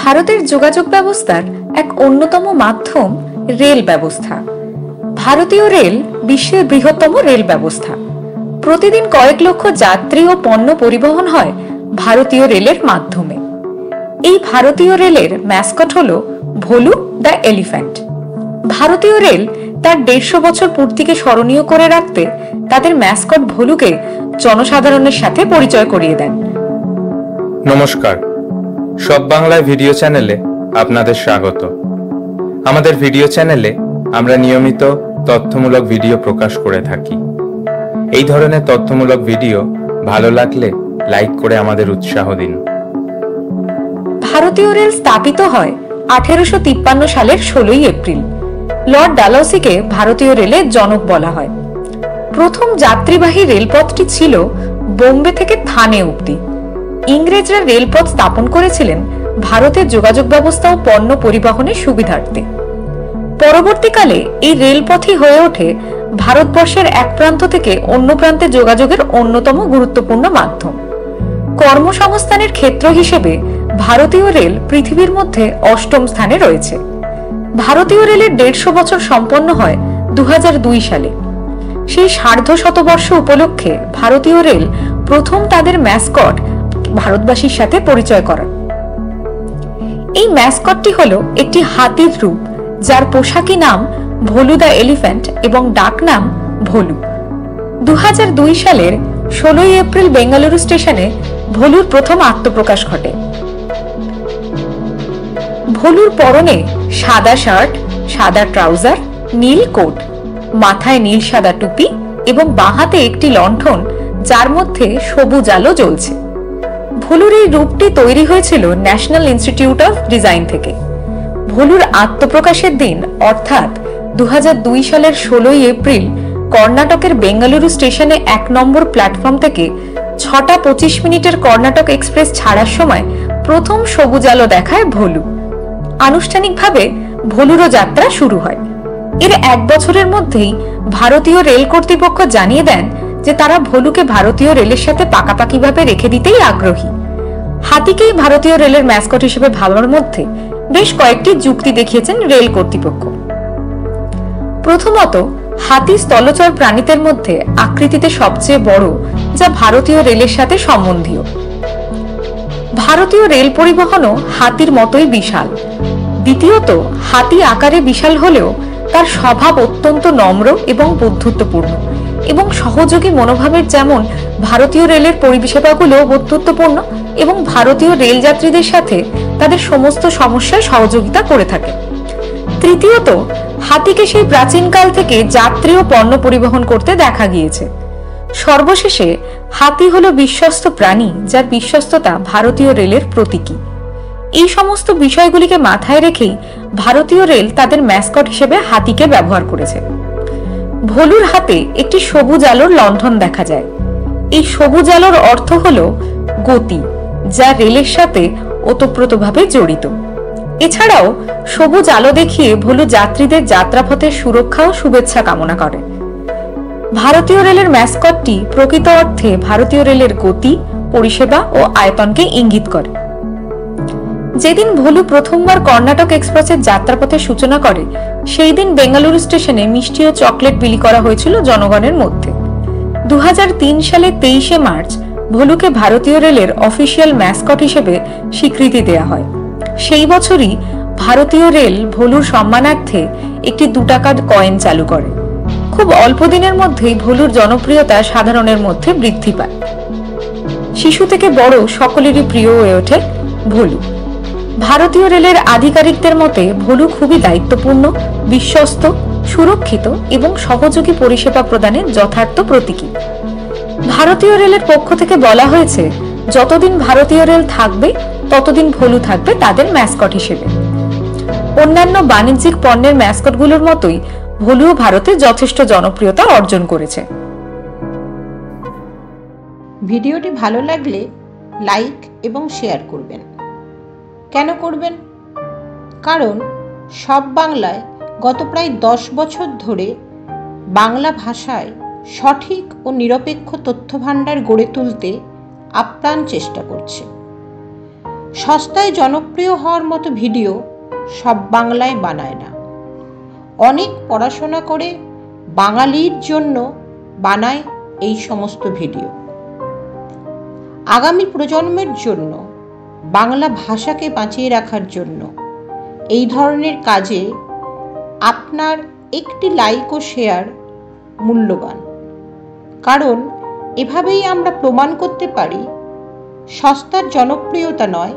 ভারতের যোগাযোগ ব্যবস্থার এক অন্যতম মাধ্যম রেল ব্যবস্থা। ভারতীয় রেল বিশ্বের বৃহত্তম রেল ব্যবস্থা। প্রতিদিন কয়েক লক্ষ যাত্রী ও পণ্য পরিবহন হয় ভারতীয় রেলের মাধ্যমে। এই ভারতীয় রেলের ম্যাসকট হলো ভোলু দ্য এলিফ্যান্ট। ভারতীয় রেল তার 150 বছর পূর্তিকে স্মরণীয় করে রাখতে তাদের ম্যাসকট ভোলুকে জনসাধারণের সাথে পরিচয় করিয়ে দেন। নমস্কার, সব বাংলায় ভিডিও চ্যানেলে আপনাদের স্বাগত। আমাদের ভিডিও চ্যানেলে আমরা নিয়মিত তথ্যমূলক ভিডিও প্রকাশ করে থাকি। এই ধরনের তথ্যমূলক ভিডিও ভালো লাগলে লাইক করে আমাদের উৎসাহ দিন। ভারতীয় রেল স্থাপিত হয় 1853 সালের 16 এপ্রিল। লর্ড ডালহৌসিকে ভারতীয় রেলের জনক বলা হয়। প্রথম যাত্রীবাহী রেলপথটি ছিল বোম্বে থেকে থানে অবধি। ইংরেজরা রেলপথ স্থাপন করেছিলেন ভারতের যোগাযোগ ব্যবস্থা ও পণ্য পরিবহনের সুবিধার্থে। পরবর্তীকালে এই রেলপথই হয়ে ওঠে ভারতবর্ষের এক প্রান্ত থেকে অন্য প্রান্তে যোগাযোগের অন্যতম গুরুত্বপূর্ণ মাধ্যম। কর্মসংস্থানের ক্ষেত্র হিসেবে ভারতীয় রেল পৃথিবীর মধ্যে 8ম স্থানে রয়েছে। ভারতীয় রেলের 150 বছর সম্পন্ন হয় 2002 সালে। সেই সার্ধশতবর্ষ উপলক্ষে ভারতীয় রেল প্রথম তাদের ম্যাসকট ভারতবাসীর সাথে পরিচয় করান। এই ম্যাসকটটি হলো একটি হাতির রূপ, যার পোশাকি নাম ভোলু দ্য এলিফ্যান্ট এবং ডাক নাম ভোলু। 2002 সালের 16 এপ্রিল বেঙ্গালুরু স্টেশনে ভোলুর প্রথম আত্মপ্রকাশ ঘটে। ভোলুর পরনে সাদা শার্ট, সাদা ট্রাউজার, নীল কোট, মাথায় নীল সাদা টুপি এবং বাঁ হাতে একটি লণ্ঠন, যার মধ্যে সবুজ আলো জ্বলছে। ভোলুর এই রূপটি তৈরি হয়েছিল ন্যাশনাল ইনস্টিটিউট অফ ডিজাইন থেকে। ভোলুর আত্মপ্রকাশের দিন অর্থাৎ 2002 সালের 16 এপ্রিল কর্ণাটকের বেঙ্গালুরু স্টেশনে 1 নম্বর প্ল্যাটফর্ম থেকে 6:25 কর্ণাটক এক্সপ্রেস ছাড়ার সময় প্রথম সবুজ আলো দেখায় ভোলু। আনুষ্ঠানিকভাবে ভোলুরও যাত্রা শুরু হয়। এর 1 বছরের মধ্যেই ভারতীয় রেল কর্তৃপক্ষ জানিয়ে দেন যে তারা ভোলুকে ভারতীয় রেলের সাথে পাকাপাকিভাবে রেখে দিতেই আগ্রহী। হাতিকেই ভারতীয় রেলের ম্যাসকট হিসেবে ভাবার মধ্যে বেশ কয়েকটি যুক্তি দেখিয়েছেন রেল কর্তৃপক্ষ। প্রথমত, হাতি স্থলচর প্রাণীদের মধ্যে আকৃতিতে সবচেয়ে বড়, যা ভারতীয় রেলের সাথে সম্বন্ধীয়। ভারতীয় রেল পরিবহনও হাতির মতোই বিশাল। দ্বিতীয়ত, হাতি আকারে বিশাল হলেও তার স্বভাব অত্যন্ত নম্র এবং বন্ধুত্বপূর্ণ এবং সহযোগী মনোভাবের, যেমন ভারতীয় রেলের পরিষেবাগুলো বন্ধুত্বপূর্ণ এবং ভারতীয় রেল যাত্রীদের সাথে তাদের সমস্ত সমস্যায় সহযোগিতা করে থাকে। তৃতীয়ত, হাতিকে সেই প্রাচীনকাল থেকে যাত্রী ও পণ্য পরিবহন করতে দেখা গিয়েছে। সর্বশেষে, হাতি হলো বিশ্বস্ত প্রাণী, যার বিশ্বস্ততা ভারতীয় রেলের প্রতীকী। এই সমস্ত বিষয়গুলিকে মাথায় রেখেই ভারতীয় রেল তাদের ম্যাসকট হিসেবে হাতিকে ব্যবহার করেছে। ভোলুর হাতে একটি সবুজ আলোর লণ্ঠন দেখা যায়। এই সবুজ আলোর অর্থ হলো গতি, যা রেলের সাথে ওতপ্রোতভাবে জড়িত। এছাড়াও সবুজ আলো দেখিয়ে ভোলু যাত্রীদের যাত্রাপথের সুরক্ষা ও শুভেচ্ছা কামনা করে। ভারতীয় রেলের ম্যাসকটটি প্রকৃত অর্থে ভারতীয় রেলের গতি, পরিষেবা ও আয়তনকে ইঙ্গিত করে। যেদিন ভোলু প্রথমবার কর্ণাটক এক্সপ্রেসের যাত্রাপথের সূচনা করে, সেই দিন বেঙ্গালুরু স্টেশনে মিষ্টি ও চকলেট বিলি করা হয়েছিল জনগণের মধ্যে। 2003 সালের 23 মার্চ ভোলুকে ভারতীয় রেলের অফিসিয়াল ম্যাসকট হিসেবে স্বীকৃতি দেয়া হয়। সেই বছরই ভারতীয় রেল ভোলুর সম্মানার্থে একটি 2 টাকার কয়েন চালু করে। খুব অল্প দিনের মধ্যেই ভোলুর জনপ্রিয়তা সাধারণের মধ্যে বৃদ্ধি পায়। শিশু থেকে বড় সকলেরই প্রিয় হয়ে ওঠে ভোলু। ভারতীয় রেলের আধিকারিকদের মতে ভোলু খুবই দায়িত্বপূর্ণ, বিশ্বস্ত, সুরক্ষিত এবং সহযোগী পরিষেবা প্রদানের যথার্থ প্রতীকী। ভারতীয় রেলের পক্ষ থেকে বলা হয়েছে, যতদিন ভারতীয় রেল থাকবে ততদিন ভোলু থাকবে তাদের ম্যাসকট হিসেবে। অন্যান্য বাণিজ্যিক পণ্যের ম্যাসকটগুলোর মতোই ভোলুও ভারতে যথেষ্ট জনপ্রিয়তা অর্জন করেছে। ভিডিওটি ভালো লাগলে লাইক এবং শেয়ার করবেন। কেন করবেন? কারণ সব বাংলায় গত প্রায় 10 বছর ধরে বাংলা ভাষায় সঠিক ও নিরপেক্ষ তথ্যভাণ্ডার গড়ে তুলতে আপ্রাণ চেষ্টা করছে। সস্তায় জনপ্রিয় হওয়ার মতো ভিডিও সব বাংলায় বানায় না। অনেক পড়াশোনা করে বাঙালির জন্য বানায় এই সমস্ত ভিডিও। আগামী প্রজন্মের জন্য, বাংলা ভাষাকে বাঁচিয়ে রাখার জন্য এই ধরনের কাজে আপনার একটি লাইক ও শেয়ার মূল্যবান। কারণ এভাবেই আমরা প্রমাণ করতে পারি সস্তার জনপ্রিয়তা নয়,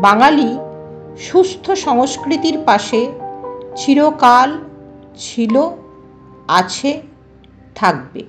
বাঙালি সুস্থ সংস্কৃতির পাশে চিরকাল ছিল, আছে, থাকবে।